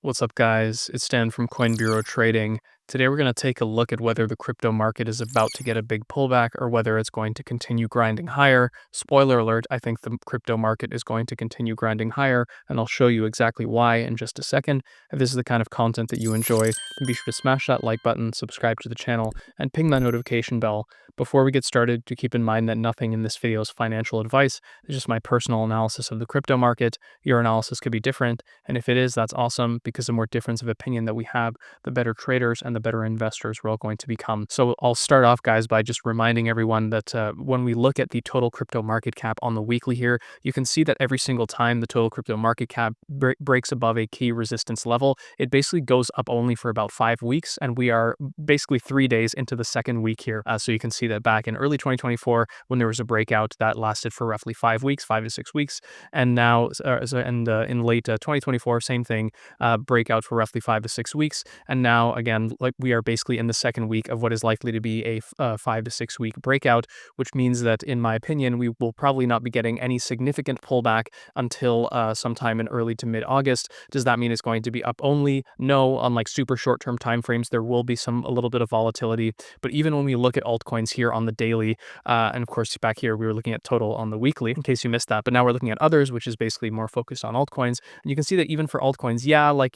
What's up, guys? It's Dan from Coin Bureau Trading. Today, we're going to take a look at whether the crypto market is about to get a big pullback or whether it's going to continue grinding higher. Spoiler alert, I think the crypto market is going to continue grinding higher, and I'll show you exactly why in just a second. If this is the kind of content that you enjoy, then be sure to smash that like button, subscribe to the channel, and ping that notification bell. Before we get started, do keep in mind that nothing in this video is financial advice. It's just my personal analysis of the crypto market. Your analysis could be different, and if it is, that's awesome, because the more difference of opinion that we have, the better traders and the better investors we're all going to become. So I'll start off, guys, by just reminding everyone that when we look at the total crypto market cap on the weekly here, you can see that every single time the total crypto market cap breaks above a key resistance level, it basically goes up only for about 5 weeks, and we are basically 3 days into the second week here. So you can see that back in early 2024, when there was a breakout that lasted for roughly 5 weeks, 5 to 6 weeks, and now in late 2024, same thing, breakout for roughly 5 to 6 weeks, and now again, like, we are basically in the second week of what is likely to be a 5 to 6 week breakout, which means that, in my opinion, we will probably not be getting any significant pullback until sometime in early to mid-August. Does that mean it's going to be up only? No. On like super short-term time frames, there will be a little bit of volatility, but even when we look at altcoins here on the daily, and of course back here we were looking at total on the weekly, in case you missed that, but now we're looking at others, which is basically more focused on altcoins. And you can see that even for altcoins, yeah, like,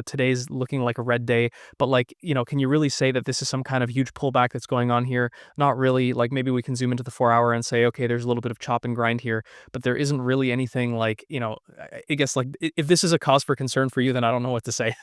today's looking like a red day, but like, can you really say that this is some kind of huge pullback that's going on here? Not really. Like, maybe we can zoom into the 4 hour and say, okay, there's a little bit of chop and grind here, but there isn't really anything like, I guess, like, if this is a cause for concern for you, then I don't know what to say.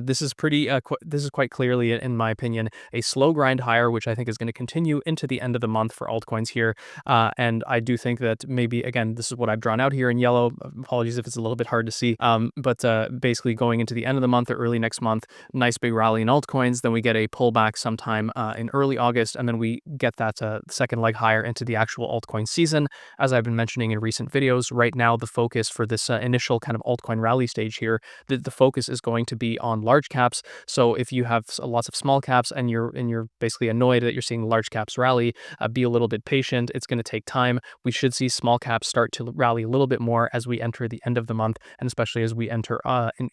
This is this is quite clearly, in my opinion, a slow grind higher, which I think is going to continue into the end of the month for altcoins here. And I do think that maybe, again, this is what I've drawn out here in yellow. Apologies if it's a little bit hard to see. But basically going into the end of the month or early next month, nice big rally in altcoins. Then we get a pullback sometime in early August, and then we get that second leg higher into the actual altcoin season. As I've been mentioning in recent videos, right now the focus for this initial kind of altcoin rally stage here, the focus is going to be on large caps. So if you have lots of small caps and you're basically annoyed that you're seeing large caps rally, be a little bit patient. It's going to take time. We should see small caps start to rally a little bit more as we enter the end of the month, and especially as we enter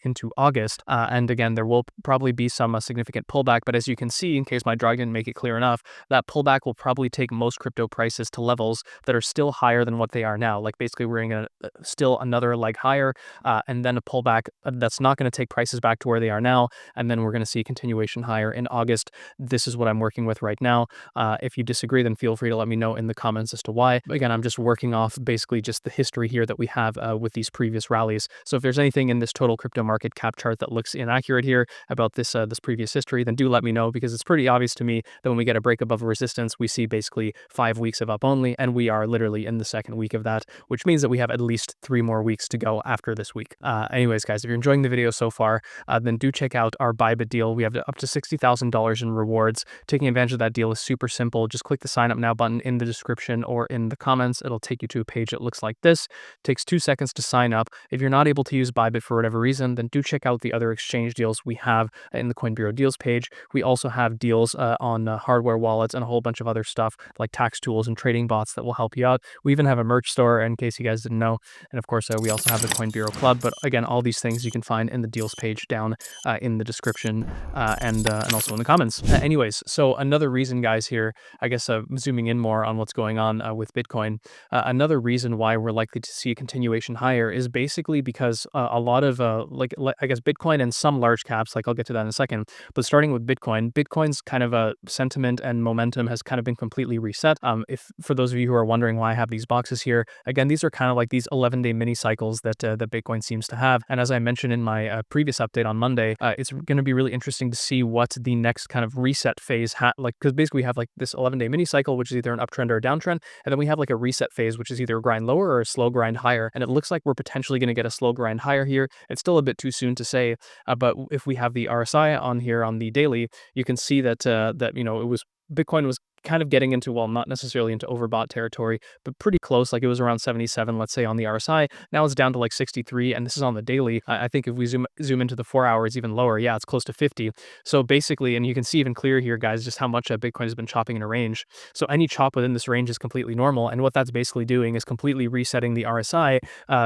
into August. And again, there will probably be some significant pullback, but as you can see, in case my drawing didn't make it clear enough, that pullback will probably take most crypto prices to levels that are still higher than what they are now. Like, basically, we're in still another leg higher, and then a pullback that's not going to take prices back to where they are now, and then we're going to see continuation higher in August. This is what I'm working with right now. If you disagree, then feel free to let me know in the comments as to why. Again, I'm just working off basically just the history here that we have with these previous rallies. So if there's anything in this total crypto market cap chart that looks inaccurate here about this previous history, then do let me know, because it's pretty obvious to me that when we get a break above resistance, we see basically 5 weeks of up only, and we are literally in the second week of that, which means that we have at least 3 more weeks to go after this week. Anyways, guys, if you're enjoying the video so far, then do check out our Bybit deal. We have up to $60,000 in rewards. Taking advantage of that deal is super simple. Just click the sign up now button in the description or in the comments. It'll take you to a page that looks like this. It takes 2 seconds to sign up. If you're not able to use Bybit for whatever reason, then do check out the other exchange deals we have in the Coin Bureau deals page. We also have deals on hardware wallets and a whole bunch of other stuff like tax tools and trading bots that will help you out. We even have a merch store, in case you guys didn't know. And of course, we also have the Coin Bureau Club. But again, all these things you can find in the deals page down in the description and also in the comments. Anyways, so another reason, guys, here, I guess, zooming in more on what's going on with Bitcoin, another reason why we're likely to see a continuation higher is basically because a lot of I guess Bitcoin and some large caps, like I'll get to that in a second, but starting with Bitcoin's kind of a sentiment and momentum has kind of been completely reset. If for those of you who are wondering why I have these boxes here, again, these are kind of like these 11-day mini cycles that Bitcoin seems to have. And as I mentioned in my previous update on Monday, it's going to be really interesting to see what the next kind of reset phase because basically we have like this 11-day mini cycle, which is either an uptrend or a downtrend, and then we have like a reset phase, which is either a grind lower or a slow grind higher. And it looks like we're potentially going to get a slow grind higher here. It's still a bit too soon to say, but if we have the RSI on here on the daily, you can see that it was Bitcoin was kind of getting into, well, not necessarily into overbought territory, but pretty close. Like it was around 77, let's say, on the RSI. Now it's down to like 63, and this is on the daily. I think if we zoom into the 4 hours, even lower, yeah, it's close to 50. So basically, and you can see even clearer here, guys, just how much Bitcoin has been chopping in a range. So any chop within this range is completely normal, and what that's basically doing is completely resetting the RSI,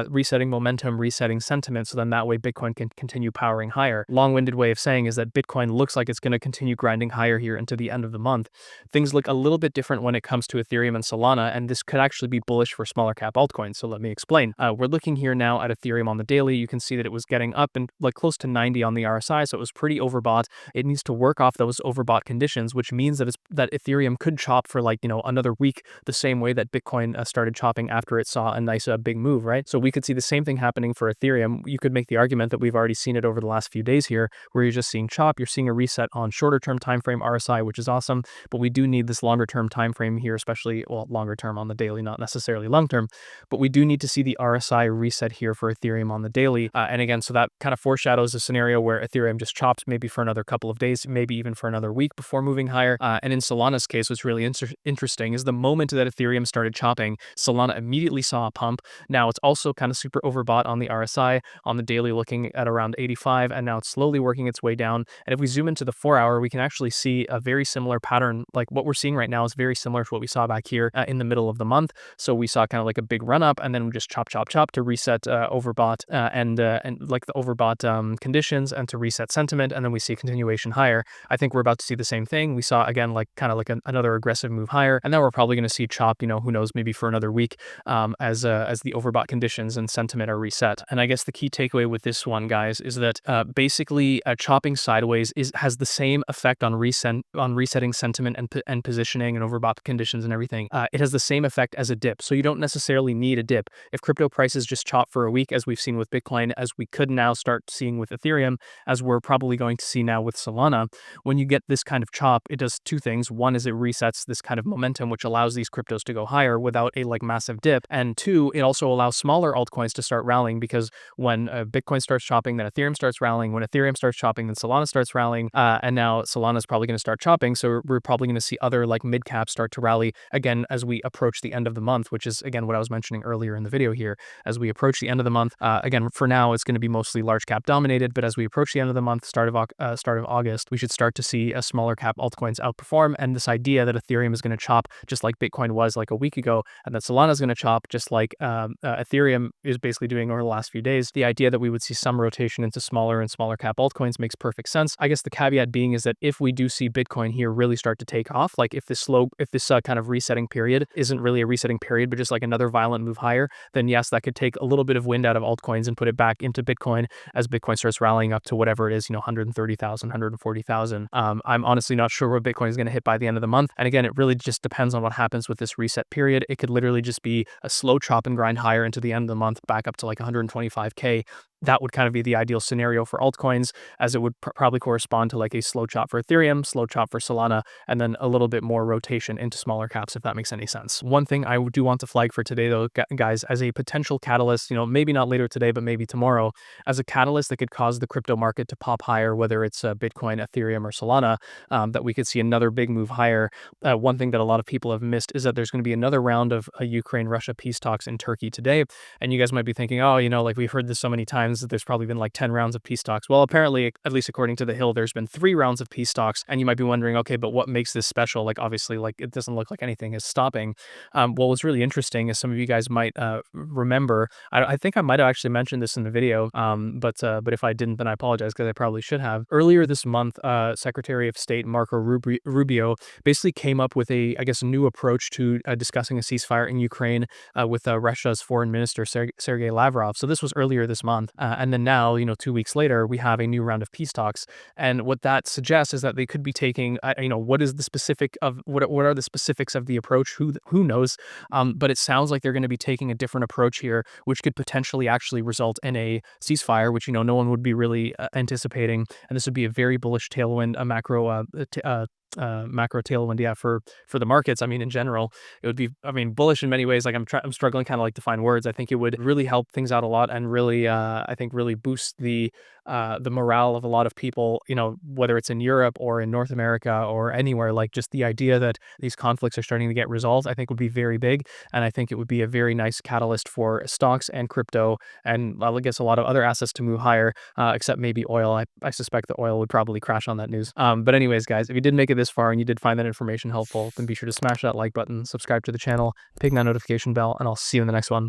resetting momentum, resetting sentiment, so then that way Bitcoin can continue powering higher. Long-winded way of saying is that Bitcoin looks like it's going to continue grinding higher here into the end of the month. Things look a little bit different when it comes to Ethereum and Solana, and this could actually be bullish for smaller cap altcoins. So let me explain. We're looking here now at Ethereum on the daily. You can see that it was getting up and like close to 90 on the RSI, so it was pretty overbought. It needs to work off those overbought conditions, which means that Ethereum could chop for like, another week, the same way that Bitcoin started chopping after it saw a nice big move, right? So we could see the same thing happening for Ethereum. You could make the argument that we've already seen it over the last few days here, where you're just seeing chop. You're seeing a reset on shorter term time frame RSI, which is awesome, but we do need this longer term time frame here, especially, well, longer term on the daily, not necessarily long term, but we do need to see the RSI reset here for Ethereum on the daily. And again, so that kind of foreshadows a scenario where Ethereum just chops maybe for another couple of days, maybe even for another week before moving higher. And in Solana's case, what's really interesting is the moment that Ethereum started chopping, Solana immediately saw a pump. Now it's also kind of super overbought on the RSI, on the daily looking at around 85, and now it's slowly working its way down. And if we zoom into the 4 hour, we can actually see a very similar pattern. Like what we're seeing right now is very similar to what we saw back here in the middle of the month. So we saw kind of like a big run up, and then we just chop, chop, chop to reset overbought and like the overbought conditions, and to reset sentiment, and then we see continuation higher. I think we're about to see the same thing. We saw again like kind of like another aggressive move higher, and then we're probably going to see chop, who knows, maybe for another week as the overbought conditions and sentiment are reset. And I guess the key takeaway with this one, guys, is that basically chopping sideways has the same effect on resetting sentiment and positioning and overbought conditions and everything. It has the same effect as a dip, so you don't necessarily need a dip. If crypto prices just chop for a week, as we've seen with Bitcoin, as we could now start seeing with Ethereum, as we're probably going to see now with Solana, when you get this kind of chop, it does two things. One is it resets this kind of momentum, which allows these cryptos to go higher without a like massive dip. And two, it also allows smaller altcoins to start rallying, because when Bitcoin starts chopping, then Ethereum starts rallying. When Ethereum starts chopping, then Solana starts rallying. And now Solana is probably going to start chopping. So we're probably going to see other like mid caps start to rally again as we approach the end of the month, which is again what I was mentioning earlier in the video here. As we approach the end of the month, again, for now, it's going to be mostly large cap dominated. But as we approach the end of the month, start of August, we should start to see a smaller cap altcoins outperform. And this idea that Ethereum is going to chop just like Bitcoin was like a week ago, and that Solana is going to chop just like Ethereum is basically doing over the last few days, the idea that we would see some rotation into smaller and smaller cap altcoins makes perfect sense. I guess the caveat being is that if we do see Bitcoin here really start to take off, like if this kind of resetting period isn't really a resetting period, but just like another violent move higher, then yes, that could take a little bit of wind out of altcoins and put it back into Bitcoin as Bitcoin starts rallying up to whatever it is, 130,000, 140,000. I'm honestly not sure what Bitcoin is going to hit by the end of the month. And again, it really just depends on what happens with this reset period. It could literally just be a slow chop and grind higher into the end of the month, back up to like 125K. That would kind of be the ideal scenario for altcoins, as it would probably correspond to like a slow chop for Ethereum, slow chop for Solana, and then a little bit more rotation into smaller caps, if that makes any sense. One thing I do want to flag for today, though, guys, as a potential catalyst, maybe not later today, but maybe tomorrow, as a catalyst that could cause the crypto market to pop higher, whether it's Bitcoin, Ethereum, or Solana, that we could see another big move higher. One thing that a lot of people have missed is that there's going to be another round of Ukraine-Russia peace talks in Turkey today. And you guys might be thinking, oh, like we've heard this so many times that there's probably been like 10 rounds of peace talks. Well, apparently, at least according to The Hill, there's been 3 rounds of peace talks. And you might be wondering, okay, but what makes this special? Like, obviously, like it doesn't look like anything is stopping. What's really interesting is some of you guys might remember, I think I might have actually mentioned this in the video, but if I didn't, then I apologize, because I probably should have. Earlier this month, Secretary of State Marco Rubio basically came up with a new approach to discussing a ceasefire in Ukraine with Russia's foreign minister, Sergei Lavrov. So this was earlier this month. And then now, 2 weeks later, we have a new round of peace talks. And what that suggests is that they could be taking, what is the specific of, what are the specifics of the approach? Who knows? But it sounds like they're going to be taking a different approach here, which could potentially actually result in a ceasefire, which, no one would be really anticipating. And this would be a very bullish tailwind, a macro tailwind, yeah, for the markets. I mean, in general, it would be, bullish in many ways. Like I'm struggling kind of like to find words. I think it would really help things out a lot, and really, I think really boost the the morale of a lot of people, whether it's in Europe or in North America or anywhere, like just the idea that these conflicts are starting to get resolved, I think would be very big. And I think it would be a very nice catalyst for stocks and crypto, and I guess a lot of other assets to move higher, except maybe oil. I suspect that oil would probably crash on that news. But anyways, guys, if you did make it this far and you did find that information helpful, then be sure to smash that like button, subscribe to the channel, ping that notification bell, and I'll see you in the next one.